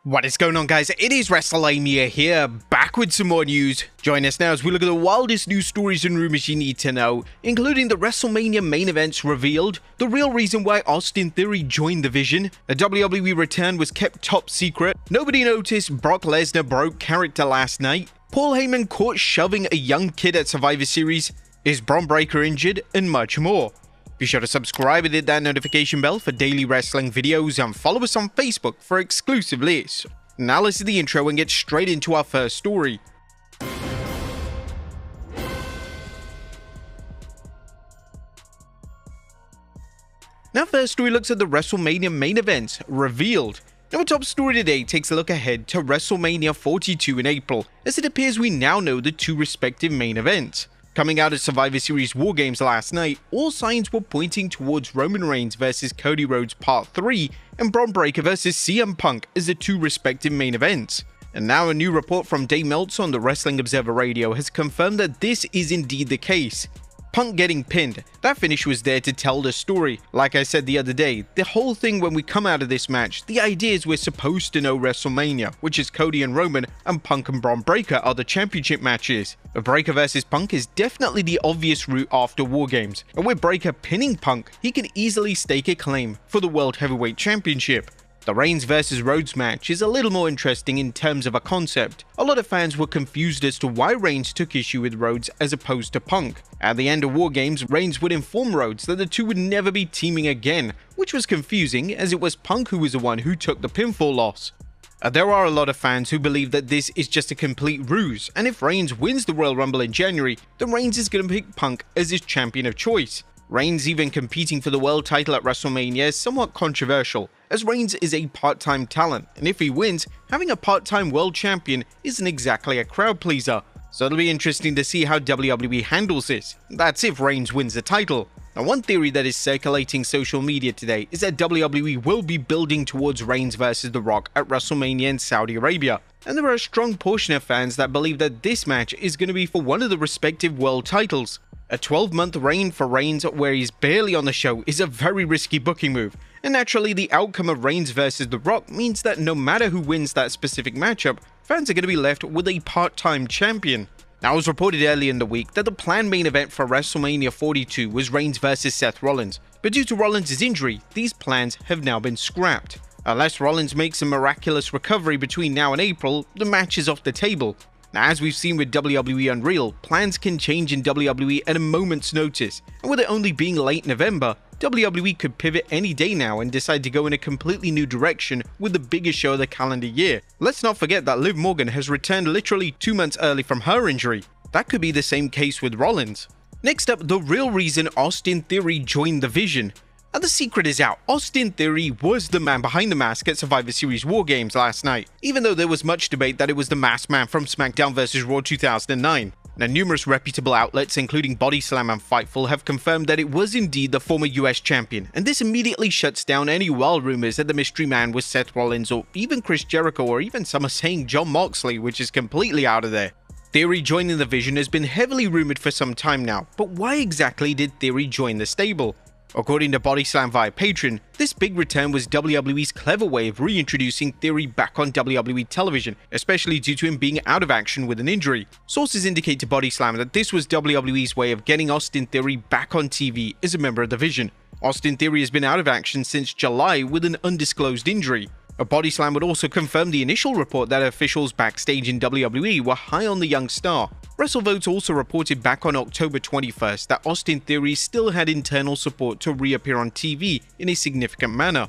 What is going on, guys? It is WRESTLEMANIA here, back with some more news. Join us now as we look at the wildest news stories and rumors you need to know, including the WrestleMania main events revealed, the real reason why Austin Theory joined the Vision, a WWE return was kept top secret, nobody noticed Brock Lesnar broke character last night, Paul Heyman caught shoving a young kid at Survivor Series, is Bron Breakker injured, and much more. Be sure to subscribe and hit that notification bell for daily wrestling videos and follow us on Facebook for exclusive lists. Now let's do the intro and get straight into our first story. Now first story looks at the WrestleMania main events revealed. Now our top story today takes a look ahead to WrestleMania 42 in April, as it appears we now know the two respective main events. Coming out of Survivor Series War Games last night, all signs were pointing towards Roman Reigns vs Cody Rhodes Part 3 and Bron Breakker vs CM Punk as the two respective main events. And now a new report from Dave Meltzer on the Wrestling Observer Radio has confirmed that this is indeed the case. Punk getting pinned, that finish was there to tell the story. Like I said the other day, the whole thing when we come out of this match, the idea is we're supposed to know WrestleMania, which is Cody and Roman, and Punk and Bron Breakker are the championship matches. A Breakker vs Punk is definitely the obvious route after War Games, and with Breakker pinning Punk, he can easily stake a claim for the World Heavyweight Championship. The Reigns vs Rhodes match is a little more interesting in terms of a concept. A lot of fans were confused as to why Reigns took issue with Rhodes as opposed to Punk. At the end of War Games, Reigns would inform Rhodes that the two would never be teaming again, which was confusing as it was Punk who was the one who took the pinfall loss. There are a lot of fans who believe that this is just a complete ruse, and if Reigns wins the Royal Rumble in January, then Reigns is going to pick Punk as his champion of choice. Reigns even competing for the world title at WrestleMania is somewhat controversial, as Reigns is a part-time talent, and if he wins, having a part-time world champion isn't exactly a crowd pleaser. So it'll be interesting to see how WWE handles this. That's if Reigns wins the title. Now one theory that is circulating social media today is that WWE will be building towards Reigns vs The Rock at WrestleMania in Saudi Arabia. And there are a strong portion of fans that believe that this match is going to be for one of the respective world titles. A 12-month reign for Reigns where he's barely on the show is a very risky booking move, and naturally the outcome of Reigns vs The Rock means that no matter who wins that specific matchup, fans are going to be left with a part-time champion. Now it was reported earlier in the week that the planned main event for WrestleMania 42 was Reigns vs Seth Rollins, but due to Rollins' injury, these plans have now been scrapped. Unless Rollins makes a miraculous recovery between now and April, the match is off the table. Now, as we've seen with WWE Unreal, plans can change in WWE at a moment's notice, and with it only being late November, WWE could pivot any day now and decide to go in a completely new direction with the biggest show of the calendar year. Let's not forget that Liv Morgan has returned literally 2 months early from her injury. That could be the same case with Rollins. Next up, the real reason Austin Theory joined the Vision. And the secret is out, Austin Theory was the man behind the mask at Survivor Series War Games last night, even though there was much debate that it was the masked man from SmackDown vs Raw 2009. Now numerous reputable outlets including Body Slam and Fightful have confirmed that it was indeed the former US champion, and this immediately shuts down any wild rumors that the mystery man was Seth Rollins or even Chris Jericho, or even some are saying Jon Moxley, which is completely out of there. Theory joining the Vision has been heavily rumored for some time now, but why exactly did Theory join the stable? According to Body Slam via Patreon, this big return was WWE's clever way of reintroducing Theory back on WWE television, especially due to him being out of action with an injury. Sources indicate to Body Slam that this was WWE's way of getting Austin Theory back on TV as a member of the Vision. Austin Theory has been out of action since July with an undisclosed injury. A Body Slam would also confirm the initial report that officials backstage in WWE were high on the young star. WrestleVotes also reported back on October 21st that Austin Theory still had internal support to reappear on TV in a significant manner.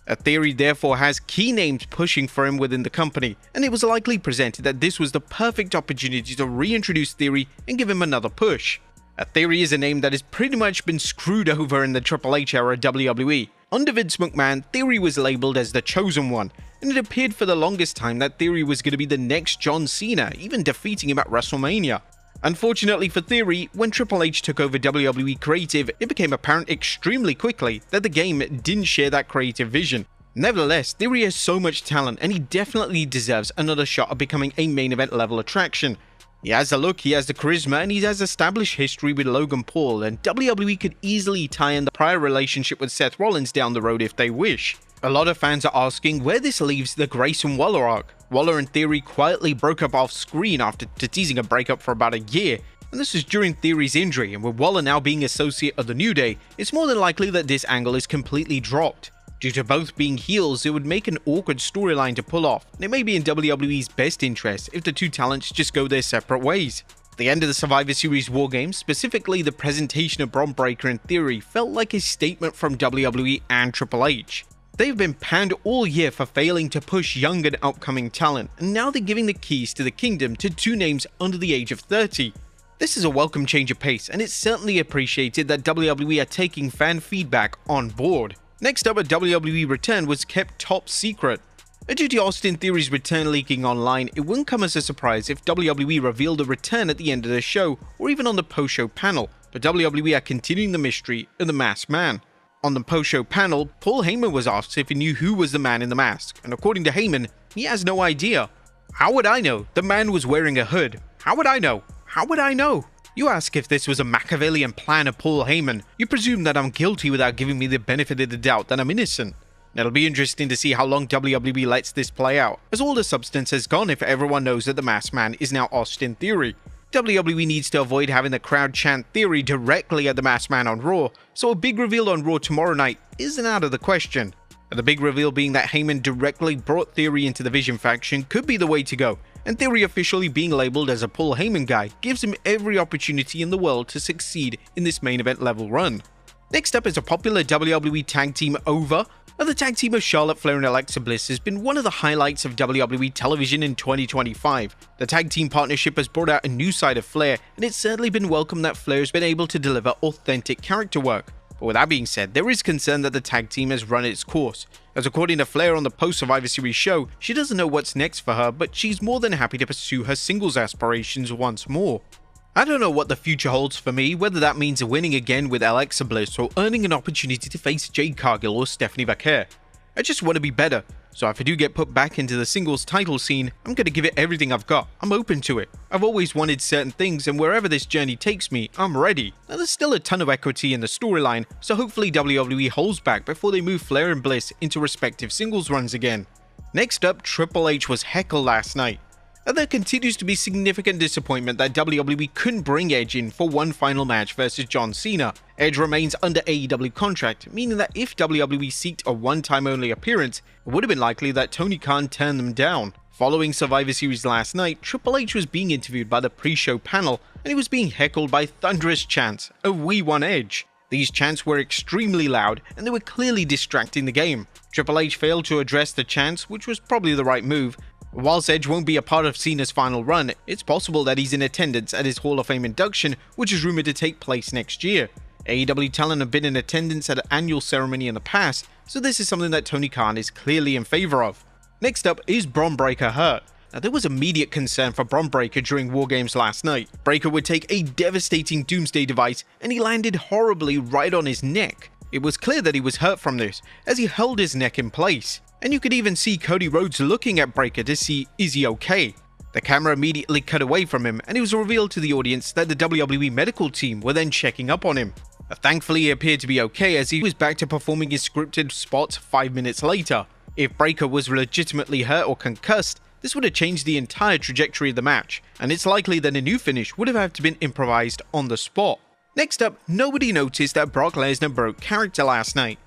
A Theory therefore has key names pushing for him within the company, and it was likely presented that this was the perfect opportunity to reintroduce Theory and give him another push. A Theory is a name that has pretty much been screwed over in the Triple H era of WWE. Under Vince McMahon, Theory was labeled as the chosen one, and it appeared for the longest time that Theory was going to be the next John Cena, even defeating him at WrestleMania. Unfortunately for Theory, when Triple H took over WWE Creative, it became apparent extremely quickly that the game didn't share that creative vision. Nevertheless, Theory has so much talent and he definitely deserves another shot at becoming a main event level attraction. He has the look, he has the charisma, and he has established history with Logan Paul, and WWE could easily tie in the prior relationship with Seth Rollins down the road if they wish. A lot of fans are asking where this leaves the Grayson Waller arc. Waller in theory quietly broke up off screen after teasing a breakup for about a year, and this was during Theory's injury, and with Waller now being associate of the New Day, it's more than likely that this angle is completely dropped. Due to both being heels, it would make an awkward storyline to pull off, and it may be in WWE's best interest if the two talents just go their separate ways. The end of the Survivor Series War Games, specifically the presentation of Bron Breakker in Theory, felt like a statement from WWE and Triple H. They've been panned all year for failing to push young and upcoming talent, and now they're giving the keys to the kingdom to two names under the age of 30. This is a welcome change of pace, and it's certainly appreciated that WWE are taking fan feedback on board. Next up, a WWE return was kept top secret. Due to Austin Theory's return leaking online, it wouldn't come as a surprise if WWE revealed a return at the end of the show, or even on the post-show panel, but WWE are continuing the mystery of the Masked Man. On the post-show panel, Paul Heyman was asked if he knew who was the man in the mask, and according to Heyman, he has no idea. How would I know? The man was wearing a hood. How would I know? How would I know? You ask if this was a Machiavellian plan of Paul Heyman. You presume that I'm guilty without giving me the benefit of the doubt that I'm innocent. It'll be interesting to see how long WWE lets this play out, as all the substance has gone if everyone knows that the Masked Man is now Austin Theory. WWE needs to avoid having the crowd chant Theory directly at the Masked Man on Raw, so a big reveal on Raw tomorrow night isn't out of the question. The big reveal being that Heyman directly brought Theory into the Vision faction could be the way to go, and Theory officially being labeled as a Paul Heyman guy gives him every opportunity in the world to succeed in this main event level run. Next up is a popular WWE tag team over. The tag team of Charlotte Flair and Alexa Bliss has been one of the highlights of WWE television in 2025. The tag team partnership has brought out a new side of Flair, and it's certainly been welcome that Flair has been able to deliver authentic character work. But with that being said, there is concern that the tag team has run its course, as according to Flair on the post-Survivor Series show, she doesn't know what's next for her, but she's more than happy to pursue her singles aspirations once more. I don't know what the future holds for me, whether that means winning again with Alexa Bliss or earning an opportunity to face Jade Cargill or Stephanie Vaquer. I just want to be better, so if I do get put back into the singles title scene, I'm going to give it everything I've got. I'm open to it. I've always wanted certain things, and wherever this journey takes me, I'm ready. Now, there's still a ton of equity in the storyline, so hopefully WWE holds back before they move Flair and Bliss into respective singles runs again. Next up, Triple H was heckled last night. There continues to be significant disappointment that WWE couldn't bring Edge in for one final match versus John Cena. Edge remains under AEW contract, meaning that if WWE seeked a one-time only appearance, it would have been likely that Tony Khan turned them down. Following Survivor Series last night, Triple H was being interviewed by the pre-show panel, and he was being heckled by thunderous chants of "We want Edge." These chants were extremely loud, and they were clearly distracting the game. Triple H failed to address the chants, which was probably the right move. Whilst Edge won't be a part of Cena's final run, it's possible that he's in attendance at his Hall of Fame induction, which is rumored to take place next year. AEW talent have been in attendance at an annual ceremony in the past, so this is something that Tony Khan is clearly in favor of. Next up, is Bron Breakker hurt? Now, there was immediate concern for Bron Breakker during War Games last night. Breakker would take a devastating doomsday device, and he landed horribly right on his neck. It was clear that he was hurt from this, as he held his neck in place. And you could even see Cody Rhodes looking at Breakker to see, is he okay? The camera immediately cut away from him, and it was revealed to the audience that the WWE medical team were then checking up on him. Thankfully, he appeared to be okay, as he was back to performing his scripted spots 5 minutes later. If Breakker was legitimately hurt or concussed, this would have changed the entire trajectory of the match, and it's likely that a new finish would have had to been improvised on the spot. Next up, nobody noticed that Brock Lesnar broke character last night.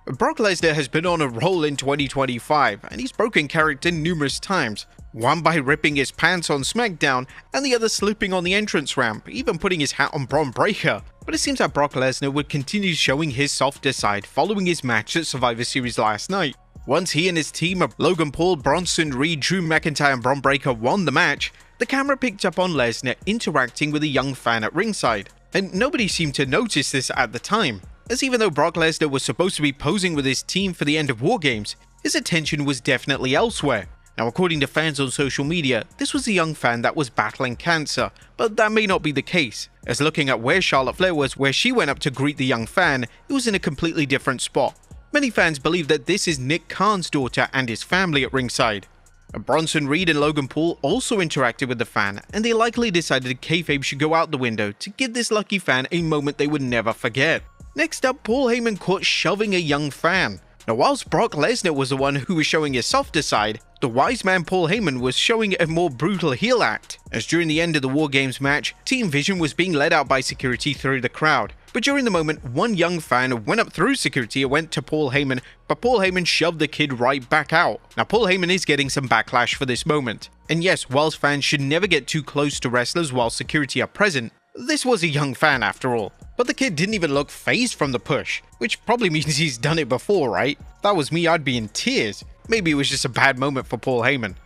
Brock Lesnar has been on a roll in 2025, and he's broken character numerous times, one by ripping his pants on SmackDown, and the other slipping on the entrance ramp, even putting his hat on Bron Breakker. But it seems that Brock Lesnar would continue showing his softer side following his match at Survivor Series last night. Once he and his team of Logan Paul, Bronson Reed, Drew McIntyre and Bron Breakker won the match, the camera picked up on Lesnar interacting with a young fan at ringside, and nobody seemed to notice this at the time, as even though Brock Lesnar was supposed to be posing with his team for the end of War Games, his attention was definitely elsewhere. Now, according to fans on social media, this was a young fan that was battling cancer, but that may not be the case, as looking at where Charlotte Flair was, where she went up to greet the young fan, it was in a completely different spot. Many fans believe that this is Nick Khan's daughter and his family at ringside. Bronson Reed and Logan Paul also interacted with the fan, and they likely decided kayfabe should go out the window to give this lucky fan a moment they would never forget. Next up, Paul Heyman caught shoving a young fan. Now, whilst Brock Lesnar was the one who was showing his softer side, the wise man Paul Heyman was showing a more brutal heel act, as during the end of the War Games match, Team Vision was being led out by security through the crowd. But during the moment, one young fan went up through security and went to Paul Heyman, but Paul Heyman shoved the kid right back out. Now, Paul Heyman is getting some backlash for this moment. And yes, whilst fans should never get too close to wrestlers while security are present, this was a young fan after all. But the kid didn't even look fazed from the push, which probably means he's done it before, right? If that was me, I'd be in tears. Maybe it was just a bad moment for Paul Heyman.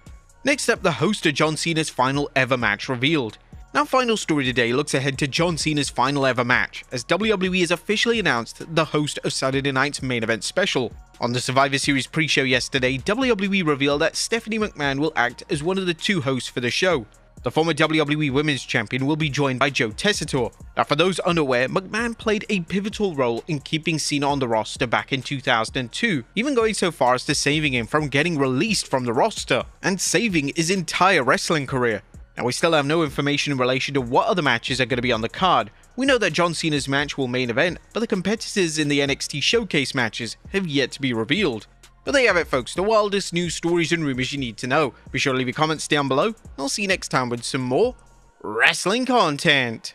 Next up, the host of John Cena's final ever match revealed. Now, final story today looks ahead to John Cena's final ever match, as WWE has officially announced the host of Saturday night's main event special. On the Survivor Series pre-show yesterday, WWE revealed that Stephanie McMahon will act as one of the two hosts for the show. The former WWE Women's Champion will be joined by Joe Tessitore. Now, for those unaware, McMahon played a pivotal role in keeping Cena on the roster back in 2002, even going so far as to saving him from getting released from the roster, and saving his entire wrestling career. Now, we still have no information in relation to what other matches are going to be on the card. We know that John Cena's match will main event, but the competitors in the NXT Showcase matches have yet to be revealed. But there you have it, folks, the wildest news, stories, and rumors you need to know. Be sure to leave your comments down below, and I'll see you next time with some more wrestling content.